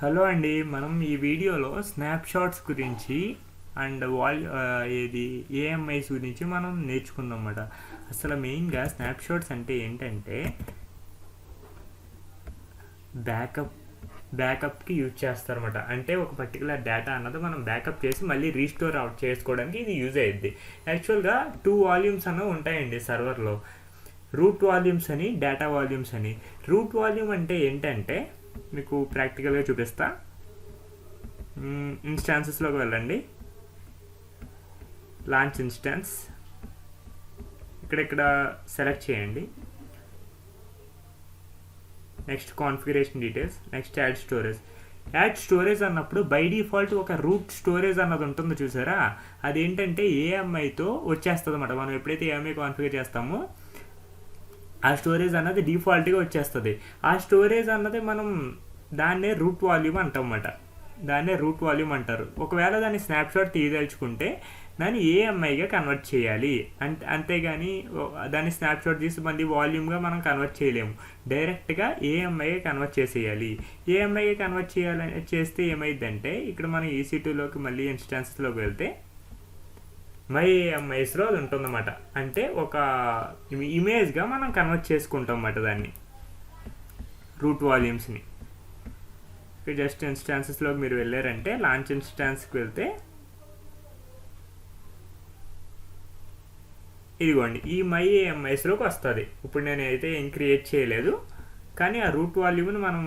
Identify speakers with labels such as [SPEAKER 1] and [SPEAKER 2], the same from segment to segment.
[SPEAKER 1] Hello అండి, మనం ఈ వీడియోలో స్నాప్షాట్స్ గురించి అండ్ ఏది ఏఎంఐస్ గురించి మనం నేర్చుకుందాం అన్నమాట. అసలు మెయిన్గా స్నాప్షాట్స్ అంటే ఏంటంటే బ్యాకప్కి యూజ్ చేస్తారన్నమాట. అంటే ఒక పర్టికులర్ డేటా అన్నది మనం బ్యాకప్ చేసి మళ్ళీ రీస్టోర్ అవుట్ చేసుకోవడానికి ఇది యూజ్ అయ్యిద్ది. యాక్చువల్గా 2 వాల్యూమ్స్ అన్నవి ఉంటాయండి సర్వర్లో, రూట్ వాల్యూమ్స్ అని, డేటా వాల్యూమ్స్ అని. రూట్ వాల్యూమ్ అంటే ఏంటంటే మీకు ప్రాక్టికల్గా చూపిస్తా. ఇన్స్టాన్సెస్లోకి వెళ్ళండి, లాంచ్ ఇన్స్టాన్స్, ఇక్కడ సెలెక్ట్ చేయండి. Next configuration details, next add storage. Add storage అన్నప్పుడు బై డిఫాల్ట్ ఒక రూట్ స్టోరేజ్ అన్నది ఉంటుందో చూసారా, అదేంటంటే ఏఎంఐతో వచ్చేస్తుంది అన్నమాట. మనం ఎప్పుడైతే ఏఎంఐ కాన్ఫిగర్ చేస్తామో ఆ స్టోరేజ్ అన్నది డిఫాల్ట్గా వచ్చేస్తుంది. ఆ స్టోరేజ్ అన్నది మనం దాన్నే రూట్ వాల్యూమ్ అంటాం అన్నమాట. దాన్నే రూట్ వాల్యూమ్ అంటారు. ఒకవేళ దాన్ని స్నాప్షాట్ తీయదలుచుకుంటే దాన్ని ఏఎంఐగా కన్వర్ట్ చేయాలి. అంతేగాని దాన్ని స్నాప్షాట్ తీసి మళ్ళీ వాల్యూమ్గా మనం కన్వర్ట్ చేయలేము. డైరెక్ట్గా ఏఎంఐగా కన్వర్ట్ చేసేయాలి. ఏఎంఐగా కన్వర్ట్ చేస్తే ఏమైందంటే ఇక్కడ మనం EC2లోకి మళ్ళీ ఇన్స్టాన్సెస్లోకి వెళ్తే మై ఏఎంఐస్లో అది ఉంటుందన్నమాట. అంటే ఒక ఇమేజ్గా మనం కన్వర్ట్ చేసుకుంటాం అన్నమాట దాన్ని, రూట్ వాల్యూమ్స్ని. జస్ట్ ఇన్స్టాన్సెస్లోకి మీరు వెళ్ళారంటే లాంచ్ ఇన్స్టాన్స్కి వెళ్తే ఇదిగోండి ఈ మై ఏఎంఐస్లోకి వస్తుంది. ఇప్పుడు నేను అయితే ఏం క్రియేట్ చేయలేదు, కానీ ఆ రూట్ వాల్యూమ్ని మనం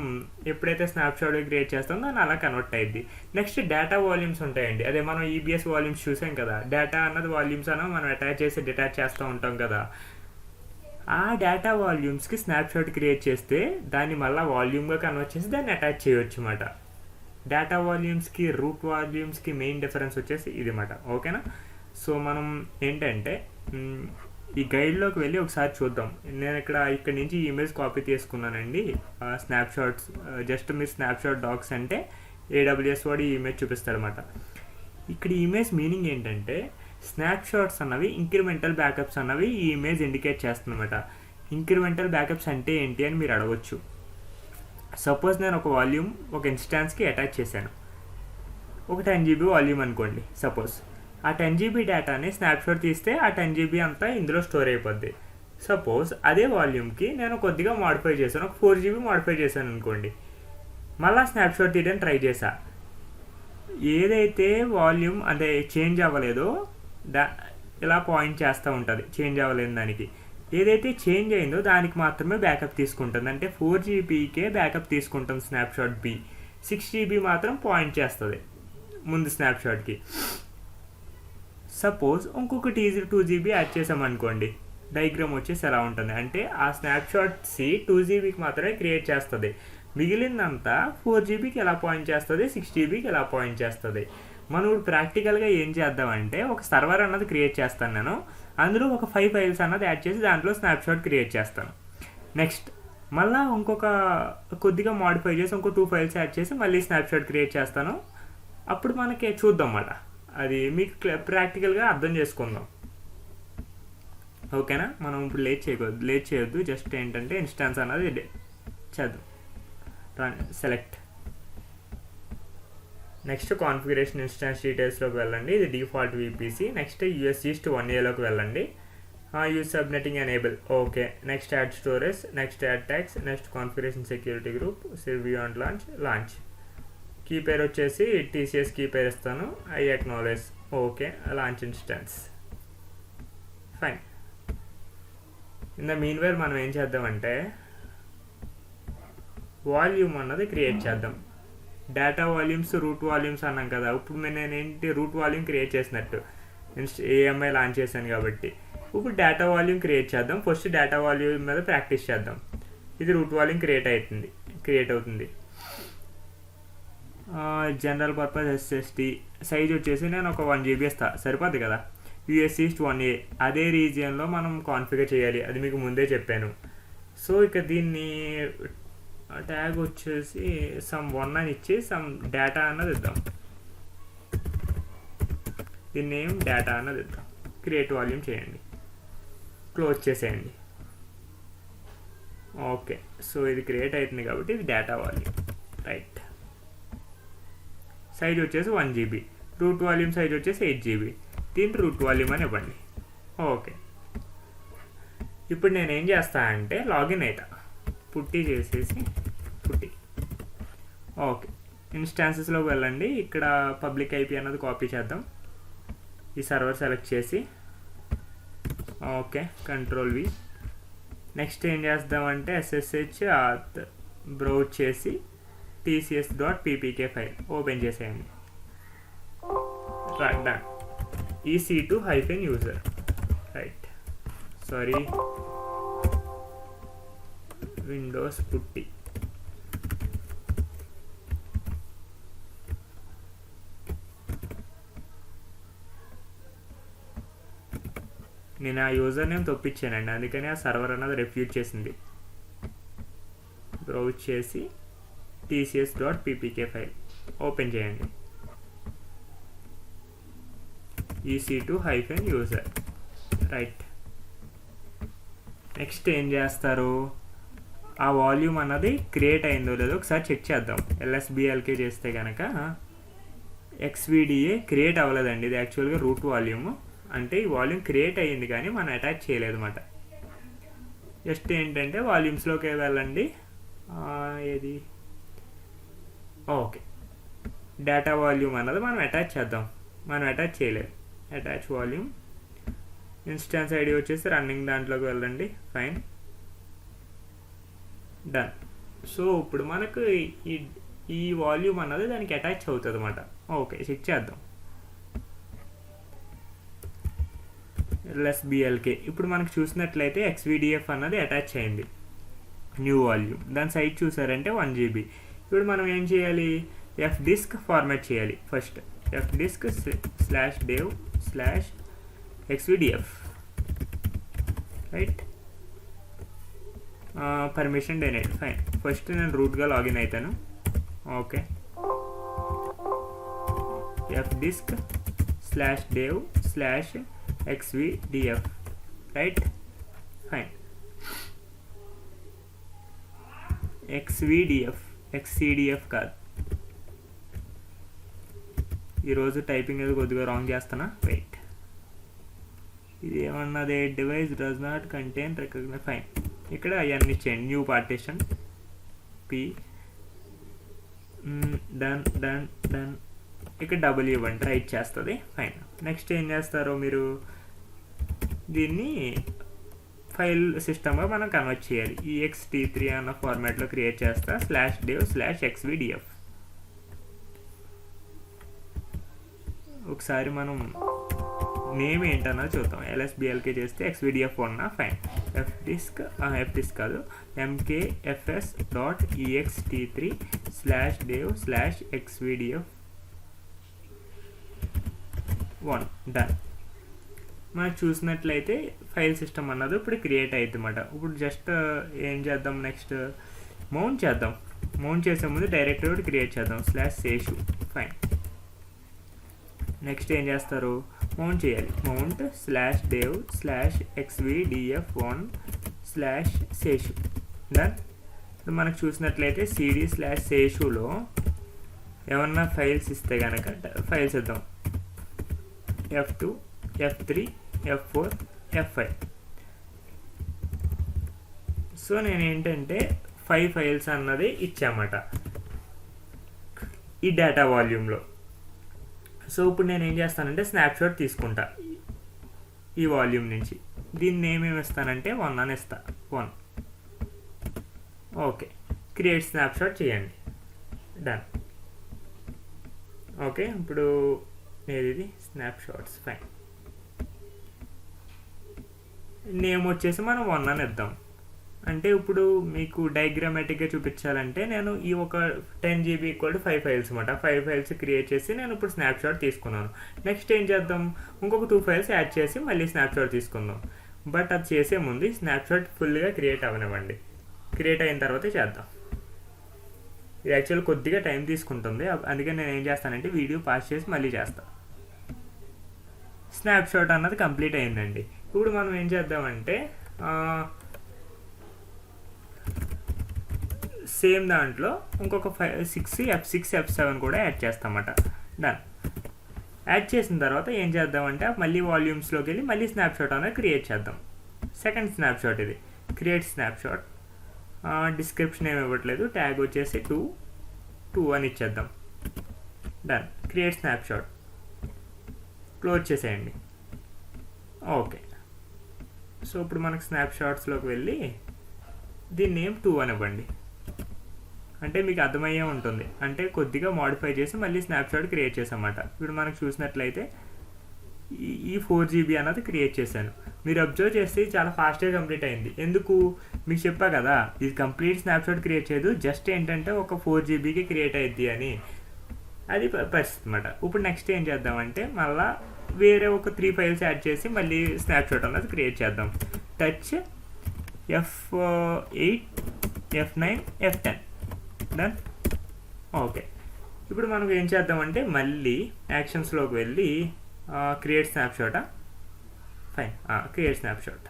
[SPEAKER 1] ఎప్పుడైతే స్నాప్షాట్ క్రియేట్ చేస్తామో దాన్ని అలా కన్వర్ట్ అయ్యింది. నెక్స్ట్ డేటా వాల్యూమ్స్ ఉంటాయండి. అదే మనం EBS వాల్యూమ్స్ చూసాం కదా, డేటా అన్నది వాల్యూమ్స్ అన్న మనం అటాచ్ చేసి డిటాచ్ చేస్తూ ఉంటాం కదా. ఆ డేటా వాల్యూమ్స్కి స్నాప్షాట్ క్రియేట్ చేస్తే దాన్ని మళ్ళీ వాల్యూమ్గా కన్వర్ట్ చేసి దాన్ని అటాచ్ చేయవచ్చు అన్నమాట. డేటా వాల్యూమ్స్కి రూట్ వాల్యూమ్స్కి మెయిన్ డిఫరెన్స్ వచ్చేసి ఇది అన్నమాట. ఓకేనా? సో మనం ఏంటంటే ఈ గైడ్లోకి వెళ్ళి ఒకసారి చూద్దాం. నేను ఇక్కడ నుంచి ఈ ఇమేజ్ కాపీ తీసుకున్నానండి. స్నాప్షాట్స్ జస్ట్ మీరు స్నాప్షాట్ డాక్స్ అంటే AWS వాడు ఈ ఇమేజ్ చూపిస్తాడనమాట. ఇక్కడ ఈ ఇమేజ్ మీనింగ్ ఏంటంటే స్నాప్షాట్స్ అన్నవి ఇంక్రిమెంటల్ బ్యాకప్స్ అన్నవి ఈ ఇమేజ్ ఇండికేట్ చేస్తుందన్నమాట. ఇంక్రిమెంటల్ బ్యాకప్స్ అంటే ఏంటి అని మీరు అడగవచ్చు. సపోజ్ నేను ఒక వాల్యూమ్ ఒక ఇన్స్టాన్స్కి అటాచ్ చేశాను, ఒక 10 GB వాల్యూమ్ అనుకోండి సపోజ్. ఆ 10 GB డేటాని స్నాప్షాట్ తీస్తే ఆ 10 GB అంతా ఇందులో స్టోర్ అయిపోద్ది. సపోజ్ అదే వాల్యూమ్కి నేను కొద్దిగా మాడిఫై చేశాను, ఒక 4 GB మాడిఫై చేశాను అనుకోండి. మళ్ళీ స్నాప్షాట్ తీయడానికి ట్రై చేశా, ఏదైతే వాల్యూమ్ అంటే చేంజ్ అవ్వలేదో ఇలా పాయింట్ చేస్తూ ఉంటుంది. చేంజ్ అవ్వలేని దానికి ఏదైతే చేంజ్ అయిందో దానికి మాత్రమే బ్యాకప్ తీసుకుంటుంది. అంటే 4 GBకే బ్యాకప్ తీసుకుంటుంది స్నాప్షాట్ B. 6 GB మాత్రం పాయింట్ చేస్తుంది ముందు స్నాప్షాట్కి. సపోజ్ ఇంకొక 2 GB యాడ్ చేసామనుకోండి, డయాగ్రామ్ వచ్చేసి ఎలా ఉంటుంది అంటే ఆ స్నాప్షాట్ C 2 GBకి మాత్రమే క్రియేట్ చేస్తుంది. మిగిలిందంతా 4 GBకి ఎలా పాయింట్ చేస్తుంది, 6 GBకి ఎలా పాయింట్ చేస్తుంది. మనం ఇప్పుడు ప్రాక్టికల్గా ఏం చేద్దామంటే ఒక సర్వర్ అన్నది క్రియేట్ చేస్తాను నేను. అందులో ఒక 5 ఫైల్స్ అన్నది యాడ్ చేసి దాంట్లో స్నాప్షాట్ క్రియేట్ చేస్తాను. నెక్స్ట్ మళ్ళీ ఇంకొక కొద్దిగా మాడిఫై చేసి ఇంకో 2 ఫైల్స్ యాడ్ చేసి మళ్ళీ స్నాప్షాట్ క్రియేట్ చేస్తాను. అప్పుడు మనకి చూద్దాం అన్నమాట. అది మీకు ప్రాక్టికల్గా అర్థం చేసుకుందాం. ఓకేనా? మనం ఇప్పుడు లేట్ చేయొద్దు. జస్ట్ ఏంటంటే ఇన్స్టాన్స్ అన్నది చేద్దాం. సెలెక్ట్. నెక్స్ట్ కాన్ఫిగరేషన్ ఇన్స్టాన్స్ డీటెయిల్స్లోకి వెళ్ళండి. ఇది default VPC. Next US East 1Aలోకి వెళ్ళండి. Use subnetting enable. Okay. Next add storage, next add tags, next configuration security group, save beyond launch. Key pair వచ్చేసి TCS కీ పేర్ ఇస్తాను. I acknowledge. Okay. Launch instance. Fine. In the meanwhile మనం ఏం చేద్దామంటే volume అన్నది create చేద్దాం. Data volumes, route volumes అన్నాం కదా. ఇప్పుడు నేనేంటి రూట్ వాల్యూమ్ క్రియేట్ చేసినట్టు ఏఎంఐ లాంచ్ చేశాను కాబట్టి ఇప్పుడు డేటా వాల్యూమ్ క్రియేట్ చేద్దాం. ఫస్ట్ డేటా వాల్యూమ్ మీద ప్రాక్టీస్ చేద్దాం. ఇది రూట్ వాల్యూమ్ క్రియేట్ అవుతుంది. జనరల్ పర్పస్ SSD సైజ్ వచ్చేసి నేను ఒక 1 GB ఇస్తా, సరిపోద్ది కదా. US East 1A అదే రీజియన్లో మనం కాన్ఫిగర్ చేయాలి, అది మీకు ముందే చెప్పాను. సో ఇక దీన్ని ట్యాగ్ వచ్చేసి సమ్ 1 అని ఇచ్చి సమ్ డేటా అన్నది ఇద్దాం. దీన్ని నేమ్ డేటా అన్నది ఇద్దాం. క్రియేట్ వాల్యూమ్ చేయండి, క్లోజ్ చేసేయండి. ఓకే, సో ఇది క్రియేట్ అవుతుంది కాబట్టి ఇది డేటా వాల్యూమ్, రైట్. సైజ్ వచ్చేసి 1 GB, రూట్ వాల్యూమ్ సైజ్ వచ్చేసి 8 GB. దీన్ని రూట్ వాల్యూమ్ అని ఇవ్వండి. ఓకే, ఇప్పుడు నేను ఏం చేస్తా అంటే లాగిన్ అవుతా, పుట్టి చేసేసి పుట్టి. ఓకే, ఇన్స్టాన్సెస్లోకి వెళ్ళండి. ఇక్కడ పబ్లిక్ ఐపీ అన్నది కాపీ చేద్దాం. ఈ సర్వర్ సెలెక్ట్ చేసి ఓకే, Ctrl+V. నెక్స్ట్ ఏం చేద్దామంటే SSH బ్రౌజ్ చేసి tcs.ppk ఫైల్ ఓపెన్ చేసేయండి. Right, done. EC2-user, right, sorry, Windows పుట్టి. నేను ఆ యూజర్ నేమ్ తప్పించానండి, అందుకని ఆ సర్వర్ అన్నది రిఫ్యూజ్ చేసింది. బ్రౌజ్ చేసి tcs.ppk ఫైల్ ఓపెన్ చేయండి. EC2-user, right. నెక్స్ట్ ఏం చేస్తారు, ఆ వాల్యూమ్ అన్నది క్రియేట్ అయిందో లేదో ఒకసారి చెక్ చేద్దాం. LSBLK చేస్తే కనుక XVDA క్రియేట్ అవ్వలేదండి. ఇది యాక్చువల్గా రూట్ వాల్యూమ్, అంటే ఈ వాల్యూమ్ క్రియేట్ అయ్యింది కానీ మనం అటాచ్ చేయలేదు అన్నమాట. జస్ట్ ఏంటంటే వాల్యూమ్స్లోకి వెళ్ళండి. ఏది, ఓకే, డేటా వాల్యూమ్ అన్నది మనం అటాచ్ చేద్దాం. మనం అటాచ్ చేయలేదు. అటాచ్ వాల్యూమ్, ఇన్స్టాన్స్ ఐడి వచ్చేసి రన్నింగ్ దాంట్లోకి వెళ్ళండి. Fine, done. సో ఇప్పుడు మనకు ఈ వాల్యూమ్ అన్నది దానికి అటాచ్ అవుతుంది అన్నమాట. ఓకే, చెక్ చేద్దాం. LSBLK ఇప్పుడు మనకు చూసినట్లయితే XVDF అన్నది అటాచ్ అయింది, న్యూ వాల్యూమ్. దాని సైజ్ చూసారంటే 1 GB. ఇప్పుడు మనం ఏం చేయాలి, fdisk ఫార్మాట్ చేయాలి. First fdisk/dev/xvdf, right. Permission denied, fine. First నేను రూట్గా లాగిన్ అవుతాను. Okay, fdisk/dev/xvdf, right, fine. XCDF కాదు. ఈరోజు టైపింగ్ అది కొద్దిగా రాంగ్ చేస్తానా, వెయిట్. ఇది ఏమన్నది, device does not contain recognize, fine. ఇక్కడ అవన్నీ ఇచ్చేయండి. New partition P, done done done. ఇక్కడ డబుల్ ఇవ్వండి, రైట్ చేస్తుంది. ఫైన్. నెక్స్ట్ ఏం చేస్తారో మీరు, దీన్ని ఫైల్ సిస్టమ్గా మనం కన్వర్ట్ చేయాలి. ext3 అన్న ఫార్మాట్లో క్రియేట్ చేస్తా. /dev/xvdf. ఒకసారి మనం నేమ్ ఏంటన్నది చూద్దాం. LSBLK చేస్తే XVDF1, ఫైన్. fdisk కాదు, mkfs.ext3/dev/xvdf1, డన్. మనం చూసినట్లయితే ఫైల్ సిస్టమ్ అన్నది ఇప్పుడు క్రియేట్ అవుతుంది అన్నమాట. ఇప్పుడు జస్ట్ ఏం చేద్దాం, నెక్స్ట్ మౌంట్ చేద్దాం. మౌంట్ చేసే ముందు డైరెక్టరీ ఒకటి క్రియేట్ చేద్దాం. /seshu, fine. నెక్స్ట్ ఏం చేస్తారు, మౌంట్ చేయాలి. Mount /dev/xvdf1/seshu, done. ఇప్పుడు మనకు చూసినట్లయితే cd/seshuలో ఏమన్నా ఫైల్స్ ఇస్తే కనుక ఫైల్స్ ఇద్దాం. F2, F3, F4, F5. So నేను ఏంటంటే 5 ఫైల్స్ అన్నది ఇచ్చామాట ఈ డేటా వాల్యూమ్లో. సో ఇప్పుడు నేను ఏం చేస్తానంటే స్నాప్షాట్ తీసుకుంటా ఈ వాల్యూమ్ నుంచి. దీన్ని నేమేమి ఇస్తానంటే 1 అని ఇస్తా. 1, ఓకే. క్రియేట్ స్నాప్షాట్ చేయండి, డన్. ఓకే, ఇప్పుడు ఇది స్నాప్షాట్స్, ఫైన్. నేమ్ వచ్చేసి మనం 1 అని ఇద్దాం. అంటే ఇప్పుడు మీకు డయాగ్రామాటిక్గా చూపించాలంటే నేను ఈ ఒక 10 GB = 5 ఫైల్స్ అనమాట. 5 ఫైల్స్ క్రియేట్ చేసి నేను ఇప్పుడు స్నాప్షాట్ తీసుకున్నాను. నెక్స్ట్ ఏం చేద్దాం, ఇంకొక 2 ఫైల్స్ యాడ్ చేసి మళ్ళీ స్నాప్షాట్ తీసుకుందాం. బట్ అది చేసే ముందు స్నాప్షాట్ ఫుల్గా క్రియేట్ అవ్వనివ్వండి. క్రియేట్ అయిన తర్వాతే చేద్దాం. ఇది యాక్చువల్ కొద్దిగా టైం తీసుకుంటుంది, అందుకని నేను ఏం చేస్తానంటే వీడియో పాస్ చేసి మళ్ళీ చేస్తాను. స్నాప్షాట్ అన్నది కంప్లీట్ అయిందండి. ఇప్పుడు మనం ఏం చేద్దామంటే సేమ్ దాంట్లో ఇంకొక 6 F6 F7 కూడా యాడ్ చేస్తామన్నమాట. డన్. యాడ్ చేసిన తర్వాత ఏం చేద్దామంటే మళ్ళీ వాల్యూమ్స్లోకి వెళ్ళి మళ్ళీ స్నాప్షాట్ అనేది క్రియేట్ చేద్దాం. సెకండ్ స్నాప్షాట్ ఇది, క్రియేట్ స్నాప్షాట్. డిస్క్రిప్షన్ ఏమి ఇవ్వట్లేదు, ట్యాగ్ వచ్చేసి 2 అని ఇచ్చేద్దాం. డన్. క్రియేట్ స్నాప్షాట్ క్లోజ్ చేసేయండి. ఓకే. సో ఇప్పుడు మనకు స్నాప్షాట్స్లోకి వెళ్ళి దీని నేమ్ 2 అని ఇవ్వండి. అంటే మీకు అర్థమయ్యే ఉంటుంది, అంటే కొద్దిగా మోడిఫై చేసి మళ్ళీ స్నాప్షాట్ క్రియేట్ చేసామన్నమాట. ఇప్పుడు మనకు చూసినట్లయితే ఈ 4GB అన్నది క్రియేట్ చేశాను. మీరు అబ్జర్వ్ చేస్తే చాలా ఫాస్ట్గా కంప్లీట్ అయింది. ఎందుకు మీకు చెప్పా కదా, ఇది కంప్లీట్ స్నాప్షాట్ క్రియేట్ చేయదు, జస్ట్ ఏంటంటే ఒక 4GBకి క్రియేట్ అయ్యిద్ది అని. అది పరిస్థితి అన్నమాట. ఇప్పుడు నెక్స్ట్ ఏం చేద్దామంటే మళ్ళీ వేరే ఒక 3 ఫైల్స్ యాడ్ చేసి మళ్ళీ స్నాప్షాట్ అన్నది క్రియేట్ చేద్దాం. Touch F8 F9 F10. Done. Okay. ఇప్పుడు మనం ఏం చేద్దామంటే మళ్ళీ యాక్షన్స్లోకి వెళ్ళి క్రియేట్ స్నాప్షాటా, ఫైన్, క్రియేట్ స్నాప్షాట్.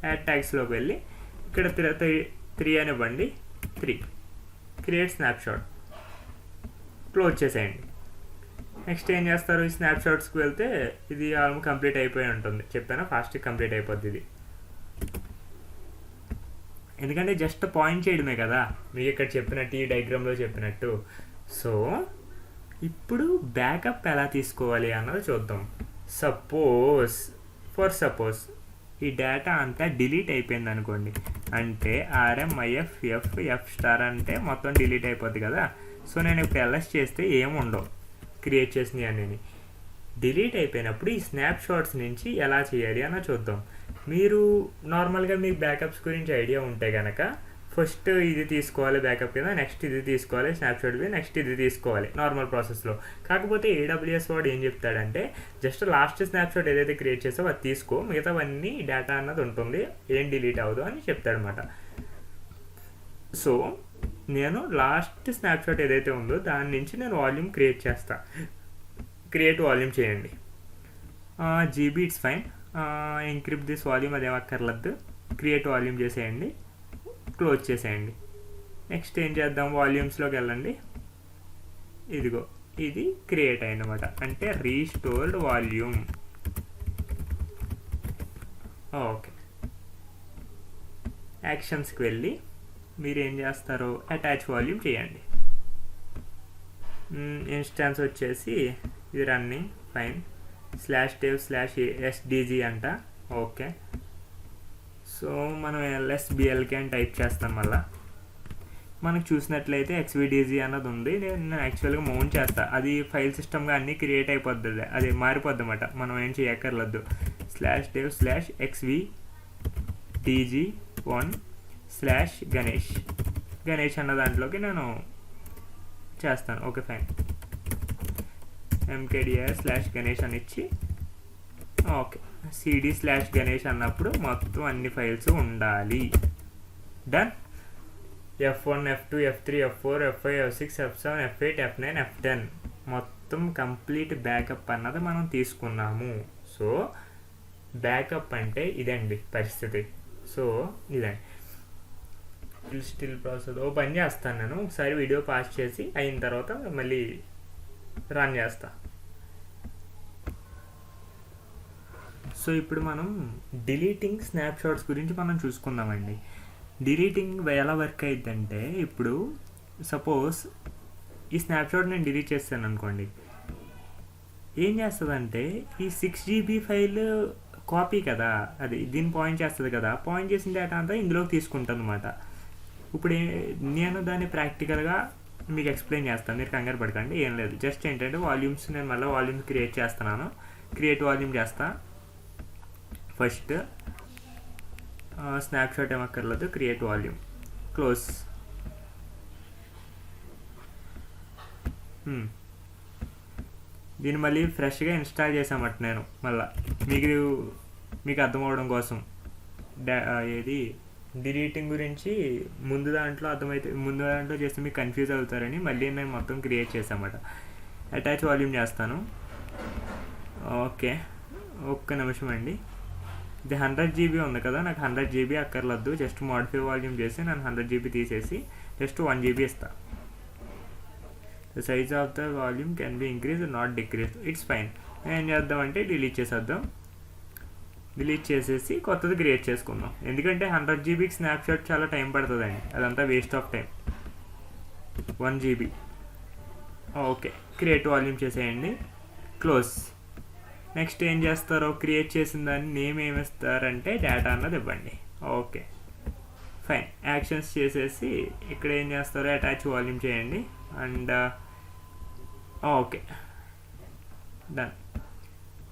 [SPEAKER 1] యాడ్ ట్యాగ్స్లోకి వెళ్ళి ఇక్కడ 3 అని ఇవ్వండి. 3 క్రియేట్ స్నాప్షాట్ క్లోజ్ చేసేయండి. నెక్స్ట్ ఏం చేస్తారు, ఈ స్నాప్షాట్స్కి వెళ్తే ఇది ఆల్మోస్ట్ కంప్లీట్ అయిపోయి ఉంటుంది. చెప్పాను ఫాస్ట్గా కంప్లీట్ అయిపోద్ది ఇది, ఎందుకంటే జస్ట్ పాయింట్ చేయడమే కదా మీకు ఇక్కడ చెప్పినట్టు, ఈ డయాగ్రామ్లో చెప్పినట్టు. సో ఇప్పుడు బ్యాకప్ ఎలా తీసుకోవాలి అన్నది చూద్దాం. సపోజ్ ఈ డేటా అంతా డిలీట్ అయిపోయింది అనుకోండి, అంటే RMIF F అంటే మొత్తం డిలీట్ అయిపోద్ది కదా. సో నేను ఇప్పుడు LS చేస్తే ఏముండవు క్రియేట్ చేసినవి అనేది. డిలీట్ అయిపోయినప్పుడు ఈ స్నాప్షాట్స్ నుంచి ఎలా చేయాలి అన్న చూద్దాం. మీరు నార్మల్గా మీకు బ్యాకప్స్ గురించి ఐడియా ఉంటే కనుక ఫస్ట్ ఇది తీసుకోవాలి బ్యాకప్ కింద, నెక్స్ట్ ఇది తీసుకోవాలి స్నాప్షాట్ మీద, నెక్స్ట్ ఇది తీసుకోవాలి నార్మల్ ప్రాసెస్లో. కాకపోతే AWS వాడు ఏం చెప్తాడంటే జస్ట్ లాస్ట్ స్నాప్షాట్ ఏదైతే క్రియేట్ చేసావో అది తీసుకో, మిగతావన్నీ డేటా అన్నది ఉంటుంది, ఏం డిలీట్ అవ్వదు అని చెప్తాడనమాట. సో నేను లాస్ట్ స్నాప్షాట్ ఏదైతే ఉందో దాని నుంచి నేను వాల్యూమ్ క్రియేట్ చేస్తా. క్రియేట్ వాల్యూమ్ చేయండి. GB it's fine. Encrypt this volume అదేం అక్కర్లేదు, క్రియేట్ వాల్యూమ్ చేసేయండి, క్లోజ్ చేసేయండి. నెక్స్ట్ ఏం చేద్దాం, వాల్యూమ్స్లోకి వెళ్ళండి. ఇదిగో ఇది క్రియేట్ అయిందన్నమాట, అంటే రీస్టోర్డ్ వాల్యూమ్. ఓకే. యాక్షన్స్కి వెళ్ళి మీరు ఏం చేస్తారో అటాచ్ వాల్యూమ్ చేయండి. ఇన్స్టాన్స్ వచ్చేసి ఇది రన్నింగ్, ఫైన్, /dev/sdg అంట. ఓకే. సో మనం LSBLK అని టైప్ చేస్తాం. మళ్ళీ మనకు చూసినట్లయితే XVDG అన్నది ఉంది. నేను యాక్చువల్గా మౌంట్ చేస్తా, అది ఫైల్ సిస్టమ్గా అన్నీ క్రియేట్ అయిపోద్ది, అది మారిపోద్ది అన్నమాట, మనం ఏం చేయక్కర్లేదు. /dev/xvdg1/గణేష్ అన్న దాంట్లోకి నేను చేస్తాను. Okay, fine. mkdir/గణేష్ అని ఇచ్చి ఓకే, cd/గణేష్ అన్నప్పుడు మొత్తం అన్ని ఫైల్స్ ఉండాలి. Done. F1 F2 F3 F4 F5 F6 F7 F8 F9 F10 మొత్తం కంప్లీట్ బ్యాకప్ అన్నది మనం తీసుకున్నాము. సో బ్యాకప్ అంటే ఇదండి పరిస్థితి. సో ఇదండి స్టిల్ ప్రాసెస్. ఓ పని చేస్తాను నేను, ఒకసారి వీడియో పాస్ చేసి అయిన తర్వాత మళ్ళీ రన్ చేస్తా. సో ఇప్పుడు మనం డిలీటింగ్ స్నాప్షాట్స్ గురించి మనం చూసుకుందామండి. డిలీటింగ్ ఎలా వర్క్ అయిద్దంటే, ఇప్పుడు సపోజ్ ఈ స్నాప్షాట్ నేను డిలీట్ చేస్తాను అనుకోండి, ఏం చేస్తుందంటే ఈ 6GB ఫైల్ కాపీ కదా, అది దీన్ని పాయింట్ చేస్తుంది కదా, పాయింట్ చేసిన డేటా అంతా ఇందులోకి తీసుకుంటుంది అనమాట. ఇప్పుడు నేను దాన్ని ప్రాక్టికల్గా మీకు ఎక్స్ప్లెయిన్ చేస్తాను, మీరు కంగారు పడకండి, ఏం లేదు. జస్ట్ ఏంటంటే వాల్యూమ్స్, నేను మళ్ళీ వాల్యూమ్స్ క్రియేట్ చేస్తున్నాను. క్రియేట్ వాల్యూమ్ చేస్తా. ఫస్ట్ స్నాప్షాట్ ఏమక్కర్లేదు, క్రియేట్ వాల్యూమ్, క్లోజ్. దీన్ని మళ్ళీ ఫ్రెష్గా ఇన్స్టాల్ చేసామట నేను, మళ్ళీ మీకు అర్థం అవడం కోసం. ఏది డిలీటింగ్ గురించి ముందు దాంట్లో చేస్తే మీకు కన్ఫ్యూజ్ అవుతారని మళ్ళీ నేను మొత్తం క్రియేట్ చేసామట. అటాచ్ వాల్యూమ్ చేస్తాను. ఓకే, ఒక్క నిమిషం అండి, ఇది 100 GB ఉంది కదా, నాకు 100 GB అక్కర్లేదు. జస్ట్ మోడిఫై వాల్యూమ్ చేసి నేను 100 GB తీసేసి జస్ట్ 1 GB ఇస్తా. The size of the volume can be increase not decrease. It's fine. ఏం చేద్దామంటే డిలీట్ చేసేద్దాం. డిలీట్ చేసేసి కొత్తది క్రియేట్ చేసుకుందాం. ఎందుకంటే 100 GBకి స్నాప్షాట్ చాలా టైం పడుతుందండి, అదంతా waste of time. 1 GB. Okay, create volume చేసేయండి, క్లోజ్. నెక్స్ట్ ఏం చేస్తారో, క్రియేట్ చేసిన దాన్ని నేమ్ ఏమిస్తారంటే డేటా అన్నది ఇవ్వండి. Okay fine. యాక్షన్స్ చేసేసి ఇక్కడ ఏం చేస్తారో అటాచ్ వాల్యూమ్ చేయండి. And okay done.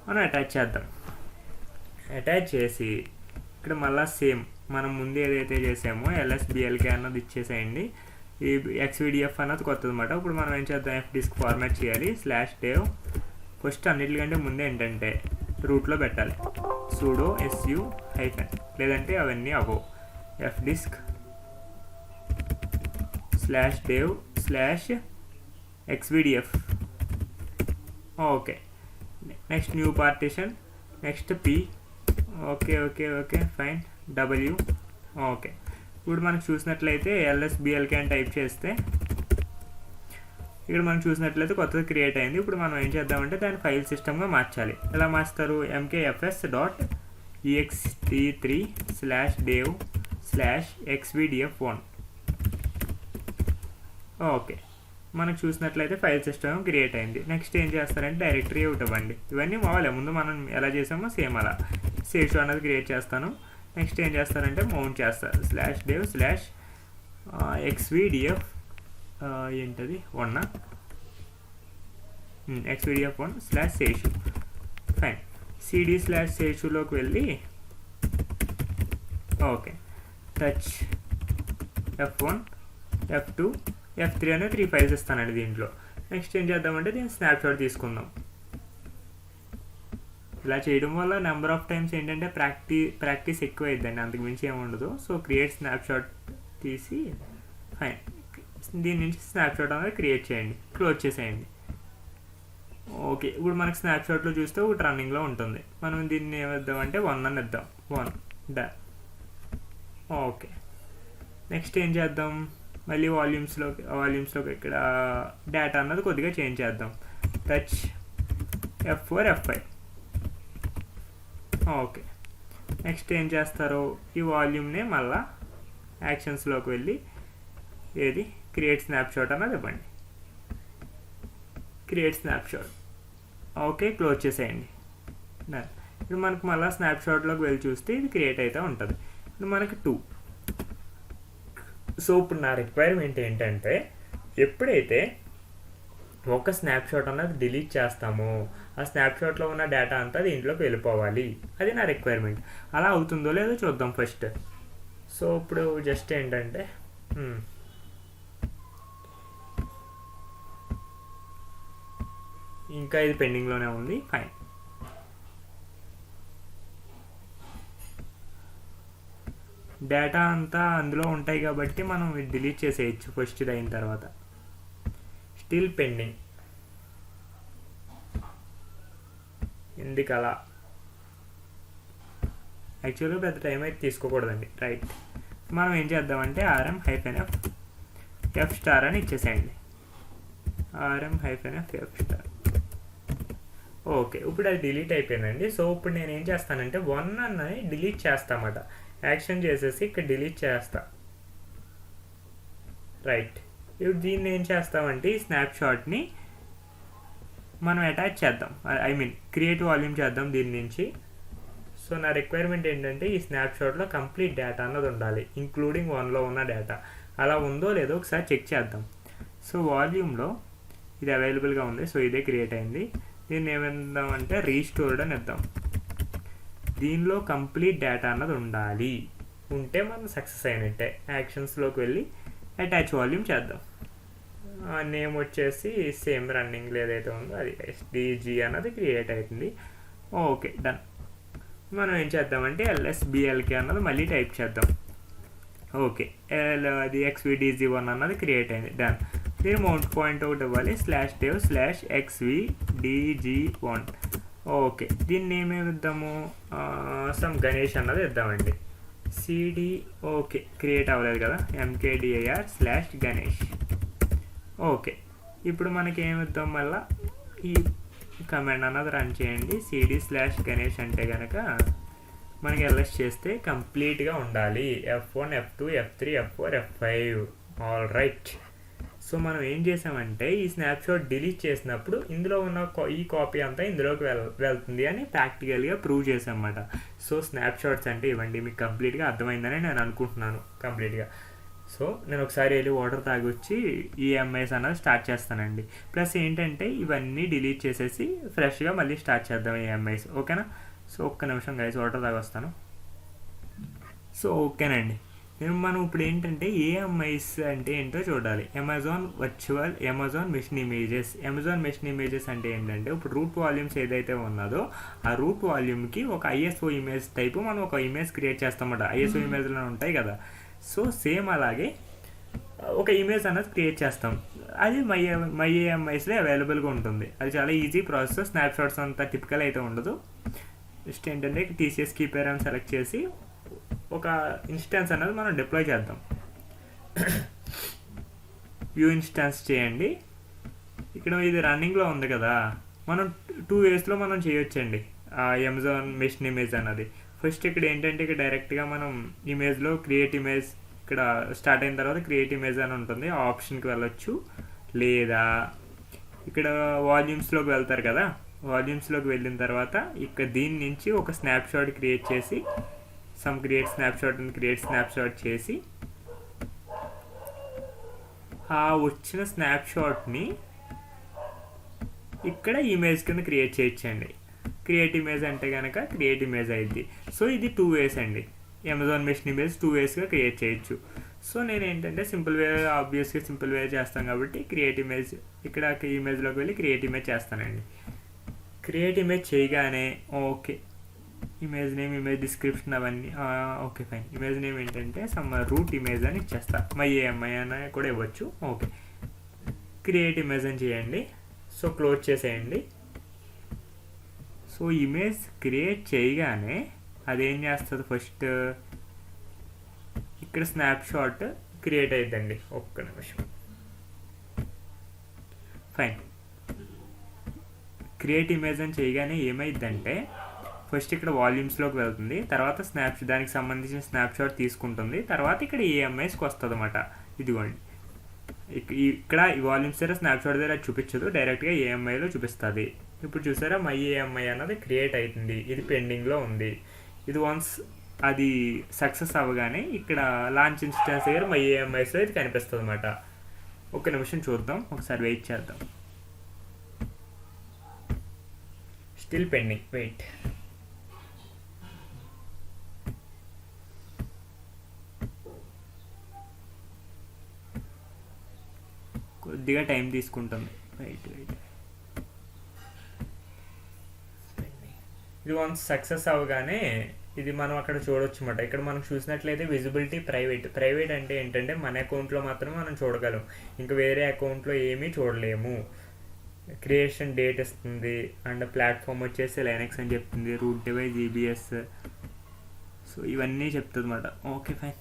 [SPEAKER 1] మనం అటాచ్ చేద్దాం. అటాచ్ చేసి ఇక్కడ మళ్ళీ సేమ్ మనం ముందు ఏదైతే చేసామో LSBLK అన్నది ఇచ్చేసేయండి. ఈ XVDF అన్నది కొత్తది అనమాట. ఇప్పుడు మనం ఏం చేద్దాం, FDisk ఫార్మాట్ చేయాలి. /dev ఫస్ట్ అన్నిటికంటే ముందే ఏంటంటే రూట్లో పెట్టాలి. sudo su హైఫెన్, లేదంటే అవన్నీ అవ్వవు. FDisk /dev /xvdf. Okay, next new partition, next P. Okay fine. W. Okay, ఇప్పుడు మనకు చూసినట్లయితే LSBLK అని టైప్ చేస్తే ఇక్కడ మనం చూసినట్లయితే కొత్తది క్రియేట్ అయింది. ఇప్పుడు మనం ఏం చేద్దామంటే దాన్ని ఫైల్ సిస్టమ్గా మార్చాలి. ఎలా మార్చుతారు, mkfs.ext3/dev/xvdf1. ఓకే, మనకు చూసినట్లయితే ఫైల్ సిస్టమ్ క్రియేట్ అయింది. నెక్స్ట్ ఏం చేస్తారంటే డైరెక్టరీ ఒకటి ఇవ్వండి. ఇవన్నీ మామూలే, ముందు మనం ఎలా చేసామో సేమ్ అలా సేషు అన్నది క్రియేట్ చేస్తాను. నెక్స్ట్ ఏం చేస్తారంటే మౌంట్ చేస్తారు. /dev /xvdf ఏంటది 1 xvdf1 /seshu. ఫైన్. cd/seshuలోకి వెళ్ళి okay touch F1 F2 F3 అనే 3 ఫైల్స్ ఇస్తానండి దీంట్లో. నెక్స్ట్ ఏం చేద్దామంటే దీన్ని స్నాప్షాట్ తీసుకుందాం. ఇలా చేయడం వల్ల నెంబర్ ఆఫ్ టైమ్స్ ఏంటంటే ప్రాక్టీస్ ఎక్కువ అయిద్దండి, అంతకు మించి ఏమి ఉండదు. సో క్రియేట్ స్నాప్షాట్ తీసి ఫైన్, దీని నుంచి స్నాప్షాట్ అనేది క్రియేట్ చేయండి, క్లోజ్ చేసేయండి. ఓకే, ఇప్పుడు మనకి స్నాప్షాట్లో చూస్తే ఒకటి రన్నింగ్లో ఉంటుంది. మనం దీన్ని ఏమిద్దామంటే 1 అని ఇద్దాం. 1 డన్. ఓకే, నెక్స్ట్ ఏం చేద్దాం, మళ్ళీ వాల్యూమ్స్లోకి ఇక్కడ డేటా అన్నది కొద్దిగా చేంజ్ చేద్దాం. Touch F4 F5. Okay, next ఏం చేస్తారు, ఈ వాల్యూమ్నే మళ్ళా యాక్షన్స్లోకి వెళ్ళి ఏది క్రియేట్ స్నాప్షాట్ అన్నది ఇవ్వండి. Create snapshot. ఓకే, క్లోజ్ చేసేయండి. డన్. ఇప్పుడు మనకు మళ్ళీ స్నాప్షాట్లోకి వెళ్ళి చూస్తే ఇది క్రియేట్ అయితే ఉంటుంది. ఇప్పుడు మనకి 2. సో ఇప్పుడు నా రిక్వైర్మెంట్ ఏంటంటే ఎప్పుడైతే ఒక స్నాప్షాట్ అన్నది డిలీట్ చేస్తామో ఆ స్నాప్షాట్లో ఉన్న డేటా అంతా దీంట్లోకి వెళ్ళిపోవాలి. అది నా రిక్వైర్మెంట్. అలా అవుతుందో లేదో చూద్దాం ఫస్ట్. సో ఇప్పుడు జస్ట్ ఏంటంటే ఇంకా ఇది పెండింగ్లోనే ఉంది. ఫైన్. డేటా అంతా అందులో ఉంటాయి కాబట్టి మనం డిలీట్ చేసేయచ్చు ఫస్ట్ ఇది అయిన తర్వాత. Still pending. ఎందుకు అలా? యాక్చువల్గా పెద్ద టైం అయితే తీసుకోకూడదండి. రైట్, మనం ఏం చేద్దామంటే rm-f f* అని ఇచ్చేసేయండి. rm-f f*. ఓకే, ఇప్పుడు అది డిలీట్ అయిపోయిందండి. సో ఇప్పుడు నేను ఏం చేస్తానంటే 1 అన్నది డిలీట్ చేస్తామట. యాక్షన్ చేసేసి ఇక్కడ డిలీట్ చేస్తా. రైట్, ఇప్పుడు దీన్ని ఏం చేస్తామంటే ఈ స్నాప్షాట్ని మనం అటాచ్ చేద్దాం. క్రియేట్ వాల్యూమ్ చేద్దాం దీని నుంచి. సో నా రిక్వైర్మెంట్ ఏంటంటే ఈ స్నాప్షాట్లో కంప్లీట్ డేటా అన్నది ఉండాలి, ఇంక్లూడింగ్ 1లో ఉన్న డేటా. అలా ఉందో లేదో ఒకసారి చెక్ చేద్దాం. సో వాల్యూమ్లో ఇది అవైలబుల్గా ఉంది. సో ఇదే క్రియేట్ అయింది. దీన్ని ఏమిద్దామంటే రీస్టోర్డ్ అని ఇద్దాం. దీనిలో కంప్లీట్ డేటా అన్నది ఉండాలి. ఉంటే మనం సక్సెస్ అయినట్టే. యాక్షన్స్లోకి వెళ్ళి అటాచ్ వాల్యూమ్ చేద్దాం. నేమ్ వచ్చేసి సేమ్ రన్నింగ్ ఏదైతే ఉందో అది SDG అన్నది క్రియేట్ అవుతుంది. Okay done. మనం ఏం చేద్దామంటే LSBLK అన్నది మళ్ళీ టైప్ చేద్దాం. ఓకే, అది XVDG1 అన్నది క్రియేట్ అయింది. డన్. దీని మౌంట్ పాయింట్ ఒకటి ఇవ్వాలి. /dev /xvdg1. ఓకే, దీన్ని ఏమేమిద్దాము, సమ్ గణేష్ అన్నది ఇద్దామండి. సిడి ఓకే, క్రియేట్ అవ్వలేదు కదా, mkdir/గణేష్. ఓకే, ఇప్పుడు మనకి ఏమిద్దాం, మళ్ళీ ఈ కమాండ్ అన్నది రన్ చేయండి. cd/గణేష్ అంటే కనుక మనకి ఎల్ఎస్ చేస్తే కంప్లీట్గా ఉండాలి, F1 F2 F3 F4 F5. All right. So మనం ఏం చేసామంటే ఈ స్నాప్షాట్ డిలీట్ చేసినప్పుడు ఇందులో ఉన్న ఈ కాపీ అంతా ఇందులోకి వెళ్తుంది అని ప్రాక్టికల్గా ప్రూవ్ చేసామన్నమాట. సో స్నాప్షాట్స్ అంటే ఇవ్వండి, మీకు కంప్లీట్గా అర్థమైందని నేను అనుకుంటున్నాను కంప్లీట్గా. సో నేను ఒకసారి వెళ్ళి వాటర్ తాగి వచ్చి ఈఎంఐస్ అన్నది స్టార్ట్ చేస్తానండి. ప్లస్ ఏంటంటే ఇవన్నీ డిలీట్ చేసేసి ఫ్రెష్గా మళ్ళీ స్టార్ట్ చేద్దాం ఈఎంఐస్. ఓకేనా? సో ఒక్క నిమిషం గైస్, వాటర్ తాగి వస్తాను. సో ఓకేనండి, మనం ఇప్పుడు ఏంటంటే ఏఎంఐస్ అంటే ఏంటో చూడాలి. Amazon machine images. Amazon machine images అంటే ఏంటంటే ఇప్పుడు రూట్ వాల్యూమ్స్ ఏదైతే ఉన్నదో ఆ రూట్ వాల్యూమ్కి ఒక ఐఎస్ఓ ఇమేజ్ టైపు మనం ఒక ఇమేజ్ క్రియేట్ చేస్తామన్నమాట. ఐఎస్ఓ ఇమేజ్లో ఉంటాయి కదా, సో సేమ్ అలాగే ఒక ఇమేజ్ అన్నది క్రియేట్ చేస్తాం. అది మై ఏఎంఐస్లో అవైలబుల్గా ఉంటుంది. అది చాలా ఈజీ ప్రాసెస్, స్నాప్షాట్స్ అంతా టిపికల్ అయితే ఉండదు. జస్ట్ ఏంటంటే టీసీఎస్ కీపేర్ అని సెలెక్ట్ చేసి ఒక ఇన్స్టాన్స్ అనేది మనం డిప్లాయ్ చేద్దాం. వ్యూ ఇన్స్టాన్స్ చేయండి. ఇక్కడ ఇది రన్నింగ్లో ఉంది కదా, మనం 2 వేస్లో మనం చేయొచ్చండి అమెజాన్ మెషిన్ ఇమేజ్ అన్నది. ఫస్ట్ ఇక్కడ ఏంటంటే ఇక్కడ డైరెక్ట్గా మనం ఇమేజ్లో క్రియేట్ ఇమేజ్ ఇక్కడ స్టార్ట్ అయిన తర్వాత క్రియేట్ ఇమేజ్ అని ఉంటుంది, ఆ ఆప్షన్కి వెళ్ళొచ్చు. లేదా ఇక్కడ వాల్యూమ్స్లోకి వెళ్తారు కదా, వాల్యూమ్స్లోకి వెళ్ళిన తర్వాత ఇక్కడ దీని నుంచి ఒక స్నాప్షాట్ క్రియేట్ చేసి క్రియేట్ స్నాప్షాట్ చేసి ఆ వచ్చిన స్నాప్షాట్ని ఇక్కడ ఇమేజ్ కింద క్రియేట్ చేయొచ్చండి. క్రియేట్ ఇమేజ్ అంటే కనుక క్రియేట్ ఇమేజ్ అయింది. సో ఇది 2 వేస్ అండి, అమెజాన్ మెషిన్ ఇమేజ్ 2 వేస్గా క్రియేట్ చేయొచ్చు. సో నేను ఏంటంటే ఆబ్వియస్గా సింపుల్ వే చేస్తాను కాబట్టి క్రియేట్ ఇమేజ్ ఇక్కడ ఇమేజ్లోకి వెళ్ళి క్రియేట్ ఇమేజ్ చేస్తానండి. క్రియేట్ ఇమేజ్ చేయగానే okay, image name, image description అవన్నీ ఓకే ఫైన్. ఇమేజ్ నేమ్ ఏంటంటే సమ్ రూట్ ఇమేజ్ అని ఇచ్చేస్తా, మై ఏఎంఐ అని కూడా ఇవ్వచ్చు. ఓకే, క్రియేట్ ఇమేజ్ అని చేయండి. సో క్లోజ్ చేసేయండి. సో ఇమేజ్ క్రియేట్ చేయగానే అదేం చేస్తుంది, ఫస్ట్ ఇక్కడ స్నాప్షాట్ క్రియేట్ అవుతుందండి. ఒక్క నిమిషం. ఫైన్, క్రియేట్ ఇమేజ్ అని చేయగానే ఏమైందంటే ఫస్ట్ ఇక్కడ వాల్యూమ్స్లోకి వెళ్తుంది, తర్వాత దానికి సంబంధించిన స్నాప్షాట్ తీసుకుంటుంది, తర్వాత ఇక్కడ ఏఎంఐస్కి వస్తుంది అన్నమాట. ఇదిగోండి, ఇక్కడ ఈ వాల్యూమ్స్ దగ్గర స్నాప్షాట్ దగ్గర చూపించదు, డైరెక్ట్గా ఏఎంఐలో చూపిస్తుంది. ఇప్పుడు చూసారా మై ఏఎంఐ అన్నది క్రియేట్ అవుతుంది, ఇది పెండింగ్లో ఉంది. ఇది వన్స్ అది సక్సెస్ అవ్వగానే ఇక్కడ లాంచ్ ఇన్స్టెన్స్ దగ్గర మై ఏఎంఐస్లో ఇది కనిపిస్తుంది అన్నమాట. ఒక్క నిమిషం చూద్దాం, ఒకసారి వెయిట్ చేద్దాం. Still pending, wait. కొద్దిగా టైం తీసుకుంటుంది, వెయిట్. ఇది వన్స్ సక్సెస్ అవ్వగానే ఇది మనం అక్కడ చూడొచ్చు అన్నమాట. ఇక్కడ మనం చూసినట్లయితే విజిబిలిటీ ప్రైవేట్ అంటే ఏంటంటే మన అకౌంట్లో మాత్రమే మనం చూడగలం, ఇంకా వేరే అకౌంట్లో ఏమీ చూడలేము. క్రియేషన్ డేట్ ఇస్తుంది అండ్ ప్లాట్ఫామ్ వచ్చేసి లైనక్స్ అని చెప్తుంది, రూట్ డివైస్ ఈబిఎస్, సో ఇవన్నీ చెప్తుంది అన్నమాట. Okay fine.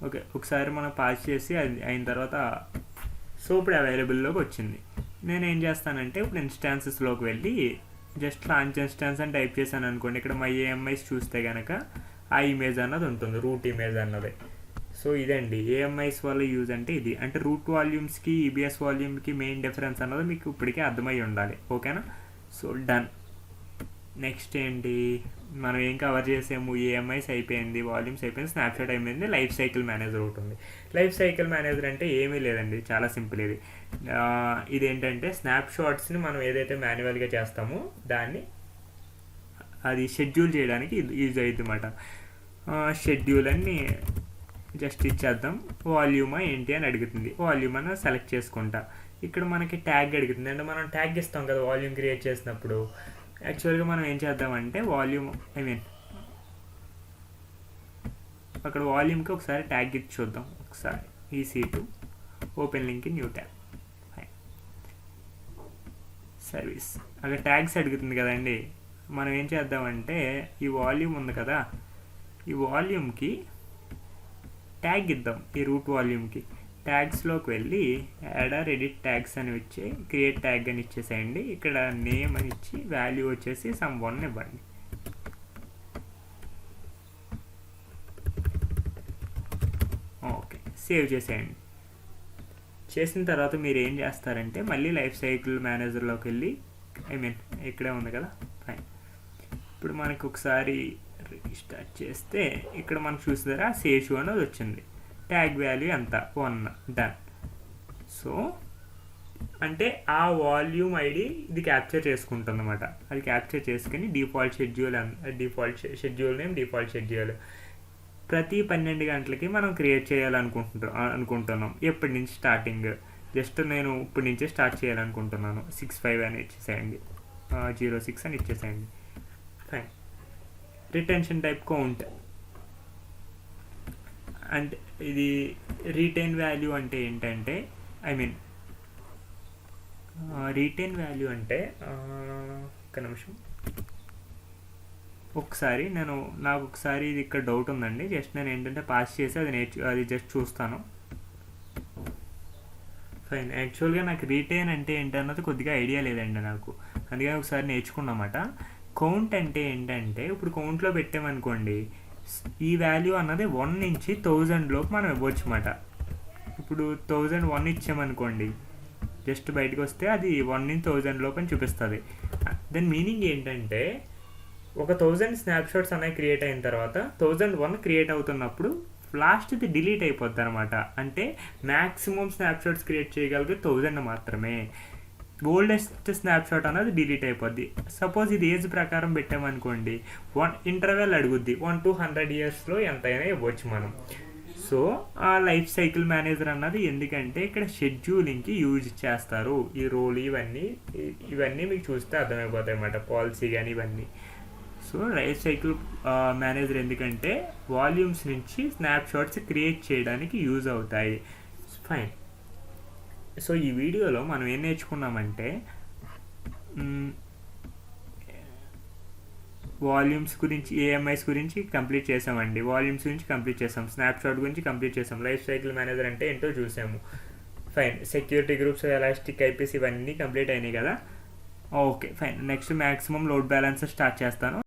[SPEAKER 1] ఓకే, ఒకసారి మనం పాస్ చేసి అది అయిన తర్వాత సో ఇప్పుడు అవైలబుల్లోకి వచ్చింది. నేను ఏం చేస్తానంటే ఇప్పుడు ఇన్స్టాన్సెస్లోకి వెళ్ళి జస్ట్ లాంచ్ ఇన్స్టాన్స్ అని టైప్ చేశాను అనుకోండి, ఇక్కడ మై ఏఎంఐస్ చూస్తే కనుక ఆ ఇమేజ్ అన్నది ఉంటుంది, రూట్ ఇమేజ్ అన్నది. సో ఇదండి ఏఎంఐస్ వల్ల యూజ్ అంటే ఇది. అంటే రూట్ వాల్యూమ్స్కి ఈబిఎస్ వాల్యూమ్కి మెయిన్ డిఫరెన్స్ అన్నది మీకు ఇప్పటికే అర్థమై ఉండాలి. ఓకేనా? So done. నెక్స్ట్ ఏంటి, మనం ఏం కవర్ చేసాము, ఏఎంఐస్ అయిపోయింది, వాల్యూమ్స్ అయిపోయింది, స్నాప్షాట్ అయిపోయింది, లైఫ్ సైకిల్ మేనేజర్ ఒకటి ఉంది. లైఫ్ సైకిల్ మేనేజర్ అంటే ఏమీ లేదండి, చాలా సింపుల్. ఇదేంటంటే స్నాప్షాట్స్ని మనం ఏదైతే మాన్యువల్గా చేస్తామో దాన్ని అది షెడ్యూల్ చేయడానికి యూజ్ అవుతుంది అన్నమాట. షెడ్యూల్ అని జస్ట్ ఇచ్చేద్దాం. వాల్యూమా ఏంటి అని అడుగుతుంది, వాల్యూమ్ అని సెలెక్ట్ చేసుకుంటా. ఇక్కడ మనకి ట్యాగ్ అడుగుతుంది, అంటే మనం ట్యాగ్ ఇస్తాం కదా వాల్యూమ్ క్రియేట్ చేసినప్పుడు. యాక్చువల్గా మనం ఏం చేద్దామంటే వాల్యూమ్ అక్కడ వాల్యూమ్కి ఒకసారి ట్యాగ్ ఇచ్చి చూద్దాం. ఒకసారి EC2 open link in new tab. Service అక్కడ ట్యాగ్స్ అడుగుతుంది కదండి. మనం ఏం చేద్దామంటే ఈ వాల్యూమ్ ఉంది కదా, ఈ వాల్యూమ్కి ట్యాగ్ ఇద్దాం. ఈ రూట్ వాల్యూమ్కి ట్యాగ్స్లోకి వెళ్ళి యాడ్ ఆర్ ఎడిట్ ట్యాగ్స్ అని వచ్చి క్రియేట్ ట్యాగ్ అని ఇచ్చేసేయండి. ఇక్కడ నేమ్ అని ఇచ్చి వాల్యూ వచ్చేసి సమ్ 1 ఇవ్వండి. ఓకే, సేవ్ చేసేయండి. చేసిన తర్వాత మీరు ఏం చేస్తారంటే మళ్ళీ లైఫ్ సైకిల్ మేనేజర్లోకి వెళ్ళి ఇక్కడే ఉంది కదా, ఫైన్. ఇప్పుడు మనకు ఒకసారి రీస్టార్ట్ చేస్తే ఇక్కడ మనకు చూస్తారా సేషు అనేది వచ్చింది. ట్యాగ్ వాల్యూ ఎంత 1, డన్. సో అంటే ఆ వాల్యూమ్ ఐడి ఇది క్యాప్చర్ చేసుకుంటుంది అనమాట. అది క్యాప్చర్ చేసుకుని default schedule name default schedule ప్రతి 12 గంటలకి మనం క్రియేట్ చేయాలనుకుంటున్నాం. ఎప్పటి నుంచి స్టార్టింగ్, జస్ట్ నేను ఇప్పటి నుంచే స్టార్ట్ చేయాలనుకుంటున్నాను. 65 అని ఇచ్చేసేయండి, 06 అని ఇచ్చేసేయండి, ఫైన్. Retention type count. అంటే ఇది రిటైన్ వాల్యూ అంటే ఏంటంటే రిటైన్ వాల్యూ అంటే ఒక్క నిమిషం, ఒకసారి నాకు ఒకసారి ఇది ఇక్కడ డౌట్ ఉందండి. జస్ట్ నేను ఏంటంటే పాస్ చేసి అది జస్ట్ చూస్తాను. ఫైన్. యాక్చువల్గా నాకు రిటైన్ అంటే ఏంటన్నది కొద్దిగా ఐడియా లేదండి నాకు, అందుకని ఒకసారి నేర్చుకున్నమాట. కౌంట్ అంటే ఏంటంటే ఇప్పుడు కౌంట్లో పెట్టామనుకోండి, ఈ వాల్యూ అన్నది 1 నుంచి 1000 లోపు మనం ఇవ్వచ్చు అన్నమాట. ఇప్పుడు 1001 ఇచ్చామనుకోండి, జస్ట్ బయటకు వస్తే అది 1 నుంచి 1000 లోపు అని చూపిస్తుంది. దాని మీనింగ్ ఏంటంటే ఒక 1000 స్నాప్షాట్స్ అనేవి క్రియేట్ అయిన తర్వాత 1001 క్రియేట్ అవుతున్నప్పుడు లాస్ట్ది డిలీట్ అయిపోద్ది అనమాట. అంటే మ్యాక్సిమం స్నాప్షాట్స్ క్రియేట్ చేయగలిగే 1000 మాత్రమే. ఓల్డెస్ట్ స్నాప్షాట్ అనేది డిలీట్ అయిపోద్ది. సపోజ్ ఇది ఏజ్ ప్రకారం పెట్టామనుకోండి, 1 ఇంటర్వెల్ అడుగుద్ది, 1 to 100 ఇయర్స్లో ఎంతైనా ఇవ్వచ్చు మనం. సో ఆ లైఫ్ సైకిల్ మేనేజర్ అన్నది ఎందుకంటే ఇక్కడ షెడ్యూలింగ్కి యూజ్ చేస్తారు. ఈ రోల్ ఇవన్నీ మీకు చూస్తే అర్థమైపోతాయి అన్నమాట, పాలసీ కానీ ఇవన్నీ. సో లైఫ్ సైకిల్ మేనేజర్ ఎందుకంటే వాల్యూమ్స్ నుంచి స్నాప్షాట్స్ క్రియేట్ చేయడానికి యూజ్ అవుతాయి, ఫైన్. సో ఈ వీడియోలో మనం ఏం నేర్చుకున్నామంటే వాల్యూమ్స్ గురించి, ఏఎంఐస్ గురించి కంప్లీట్ చేసామండి. వాల్యూమ్స్ గురించి కంప్లీట్ చేసాం, స్నాప్షాట్ గురించి కంప్లీట్ చేసాం, లైఫ్ సైకిల్ మేనేజర్ అంటే ఏంటో చూసాము, fine. Security groups, elastic eyepiece ఇవన్నీ కంప్లీట్ అయినాయి కదా. Okay, fine. Next maximum load balance start చేస్తాను.